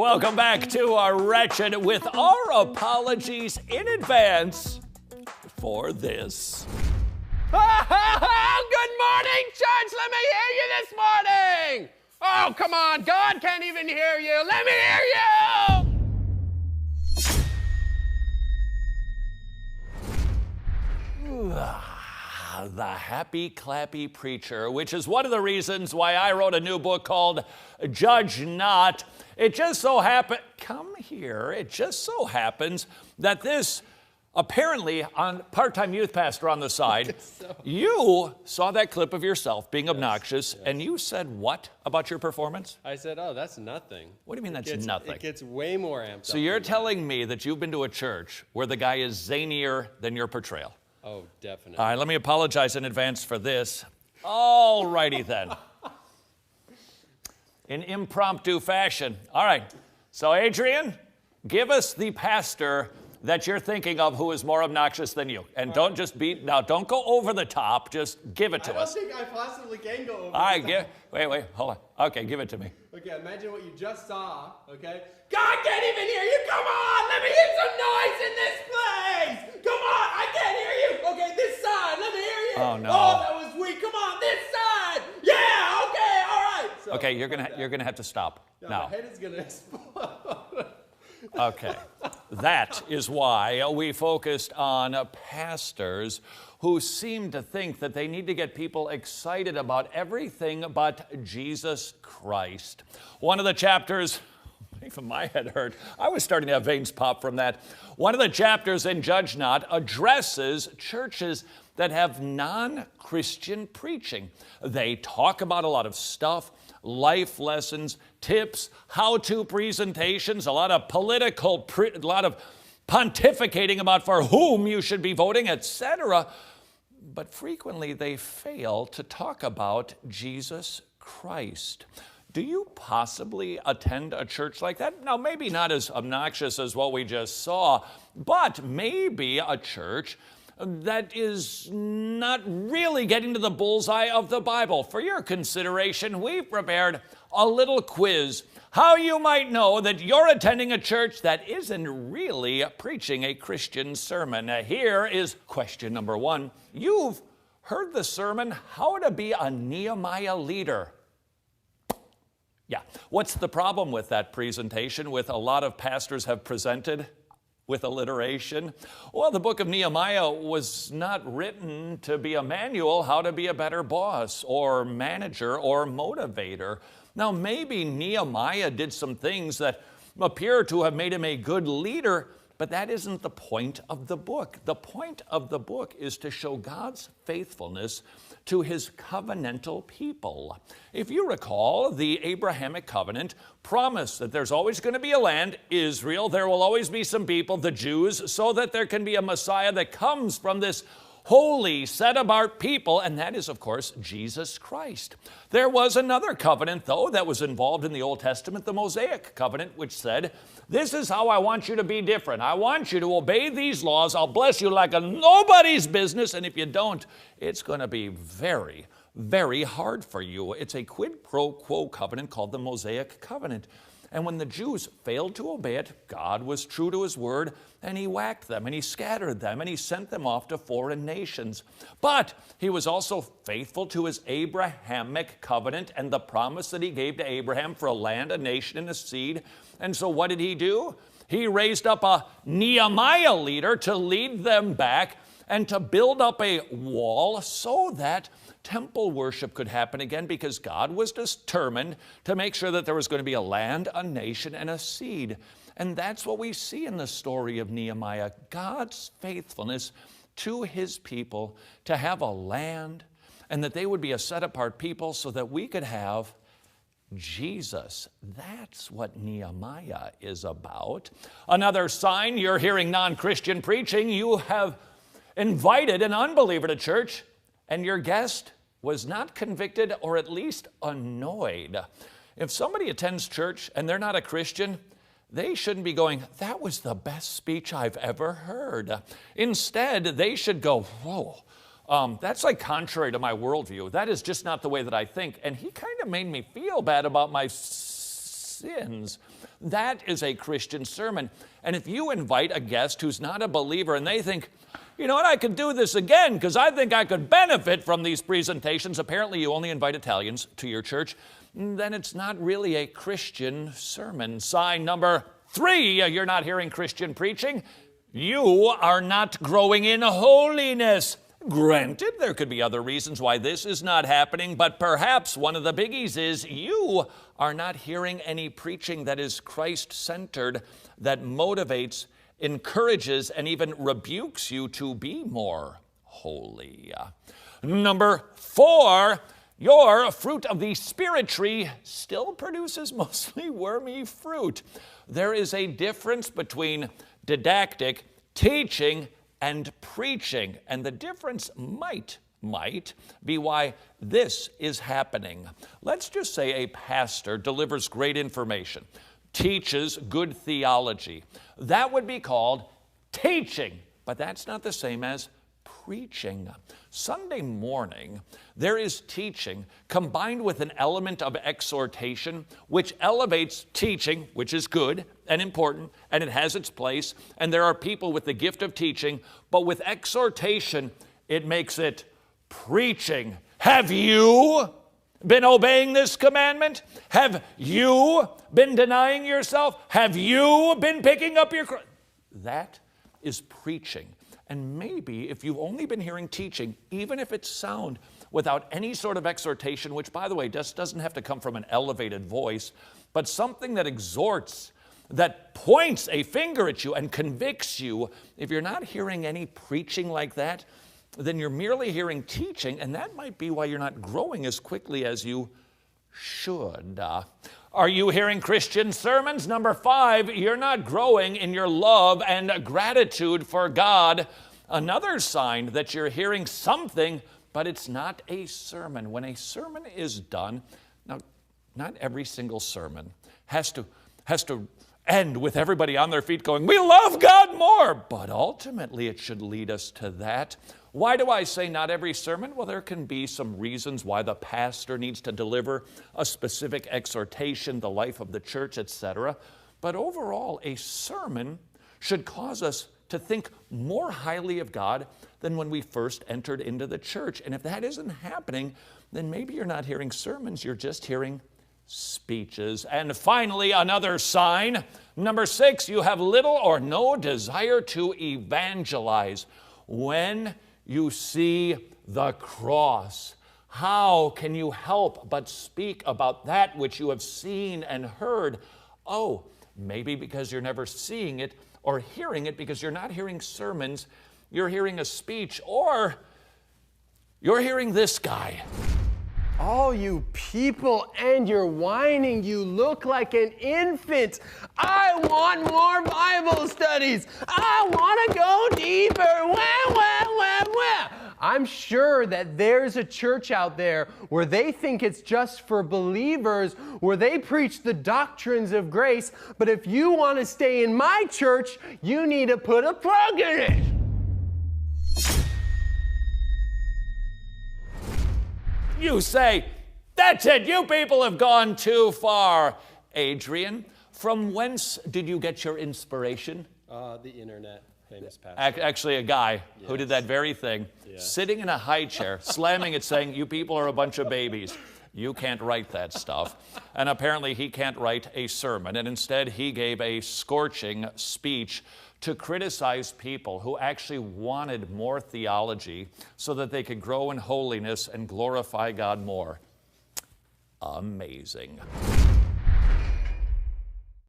Welcome back to our Wretched with our apologies in advance for this. Good morning, church. Let me hear you this morning. Oh, come on. God can't even hear you. Let me hear you. The happy, clappy preacher, which is one of the reasons why I wrote a new book called Judge Not. It just so happens, it just so happens that this apparently on part-time youth pastor on the side, you saw that clip of yourself being obnoxious, and you said what about your performance? I said, oh, that's nothing. What do you mean that's nothing? It gets way more amped up. So you're telling me that you've been to a church where the guy is zanier than your portrayal? Oh, definitely. All right, let me apologize in advance for this. All righty then. In impromptu fashion. All right, so Adrian, give us the pastor that you're thinking of who is more obnoxious than you. And don't just don't go over the top, just give it to us. I don't think I possibly can go over All right, the top. wait, hold on. Okay, give it to me. Okay, imagine what you just saw, okay? God can't even hear you, come on! Let me hear some noise in this place! Come on, I can't hear you! Okay, this side, let me hear you! Oh, no. Oh, that was weak, come on, this side! Yeah, okay, all right! So, Okay, you're gonna have to stop now. My head is gonna explode. Okay, that is why we focused on pastors who seem to think that they need to get people excited about everything but Jesus Christ. One of the chapters, even my head hurt. I was starting to have veins pop from that. One of the chapters in Judge Not addresses churches that have non-Christian preaching. They talk about a lot of stuff, life lessons, tips, how-to presentations, a lot of a lot of pontificating about for whom you should be voting, etc. But frequently they fail to talk about Jesus Christ. Do you possibly attend a church like that? Now, maybe not as obnoxious as what we just saw, but maybe a church that is not really getting to the bullseye of the Bible. For your consideration, we've prepared a little quiz, how you might know that you're attending a church that isn't really preaching a Christian sermon. Here is question number 1. You've heard the sermon, How to Be a Nehemiah Leader. Yeah, what's the problem with that presentation with a lot of pastors have presented? With alliteration? Well, the book of Nehemiah was not written to be a manual how to be a better boss or manager or motivator. Now, maybe Nehemiah did some things that appear to have made him a good leader, but that isn't the point of the book. The point of the book is to show God's faithfulness to his covenantal people. If you recall, the Abrahamic covenant promised that there's always going to be a land, Israel. There will always be some people, the Jews, so that there can be a Messiah that comes from this holy, set-apart people, and that is, of course, Jesus Christ. There was another covenant, though, that was involved in the Old Testament, the Mosaic covenant, which said, this is how I want you to be different. I want you to obey these laws. I'll bless you like a nobody's business, and if you don't, it's going to be very, very hard for you. It's a quid pro quo covenant called the Mosaic covenant. And when the Jews failed to obey it, God was true to his word, and he whacked them, and he scattered them, and he sent them off to foreign nations. But he was also faithful to his Abrahamic covenant and the promise that he gave to Abraham for a land, a nation, and a seed. And so what did he do? He raised up a Nehemiah leader to lead them back and to build up a wall so that temple worship could happen again, because God was determined to make sure that there was going to be a land, a nation, and a seed. And that's what we see in the story of Nehemiah, God's faithfulness to his people to have a land and that they would be a set-apart people so that we could have Jesus. That's what Nehemiah is about. Another sign you're hearing non-Christian preaching, you have invited an unbeliever to church, and your guest was not convicted or at least annoyed. If somebody attends church and they're not a Christian, they shouldn't be going, that was the best speech I've ever heard. Instead, they should go, whoa, that's like contrary to my worldview. That is just not the way that I think. And he kind of made me feel bad about my sins. That is a Christian sermon. And if you invite a guest who's not a believer and they think, you know what, I could do this again because I think I could benefit from these presentations. Apparently you only invite Italians to your church. Then it's not really a Christian sermon. Sign number 3, you're not hearing Christian preaching. You are not growing in holiness. Granted, there could be other reasons why this is not happening, but perhaps one of the biggies is you are not hearing any preaching that is Christ-centered, that motivates, encourages, and even rebukes you to be more holy. Number 4, your fruit of the Spirit tree still produces mostly wormy fruit. There is a difference between didactic, teaching, and preaching, and the difference might be why this is happening. Let's just say a pastor delivers great information, teaches good theology. That would be called teaching, but that's not the same as preaching. Sunday morning, there is teaching combined with an element of exhortation, which elevates teaching, which is good and important, and it has its place, and there are people with the gift of teaching, but with exhortation, it makes it preaching. Have you been obeying this commandment? Have you been denying yourself? Have you been picking up your cross? That is preaching. And maybe if you've only been hearing teaching, even if it's sound without any sort of exhortation, which by the way just doesn't have to come from an elevated voice, but something that exhorts, that points a finger at you and convicts you, if you're not hearing any preaching like that, then you're merely hearing teaching, and that might be why you're not growing as quickly as you should. Are you hearing Christian sermons? Number 5, you're not growing in your love and gratitude for God. Another sign that you're hearing something, but it's not a sermon. When a sermon is done, now, not every single sermon has to end with everybody on their feet going, we love God more. But ultimately, it should lead us to that. Why do I say not every sermon? Well, there can be some reasons why the pastor needs to deliver a specific exhortation, the life of the church, etc. But overall, a sermon should cause us to think more highly of God than when we first entered into the church. And if that isn't happening, then maybe you're not hearing sermons, you're just hearing speeches. And finally, another sign. Number 6, you have little or no desire to evangelize. When you see the cross, how can you help but speak about that which you have seen and heard? Oh, maybe because you're never seeing it or hearing it because you're not hearing sermons, you're hearing a speech, or you're hearing this guy. Oh, you people, and you're whining. You look like an infant. I want more Bible studies. I want to go deeper. I'm sure that there's a church out there where they think it's just for believers, where they preach the doctrines of grace. But if you want to stay in my church, you need to put a plug in it. You say, that's it, you people have gone too far. Adrian, from whence did you get your inspiration? The internet, famous pastor. Actually, a guy who did Yes. that very thing, sitting in a high chair, slamming it, saying, you people are a bunch of babies. You can't write that stuff. And apparently he can't write a sermon. And instead he gave a scorching speech to criticize people who actually wanted more theology so that they could grow in holiness and glorify God more. Amazing.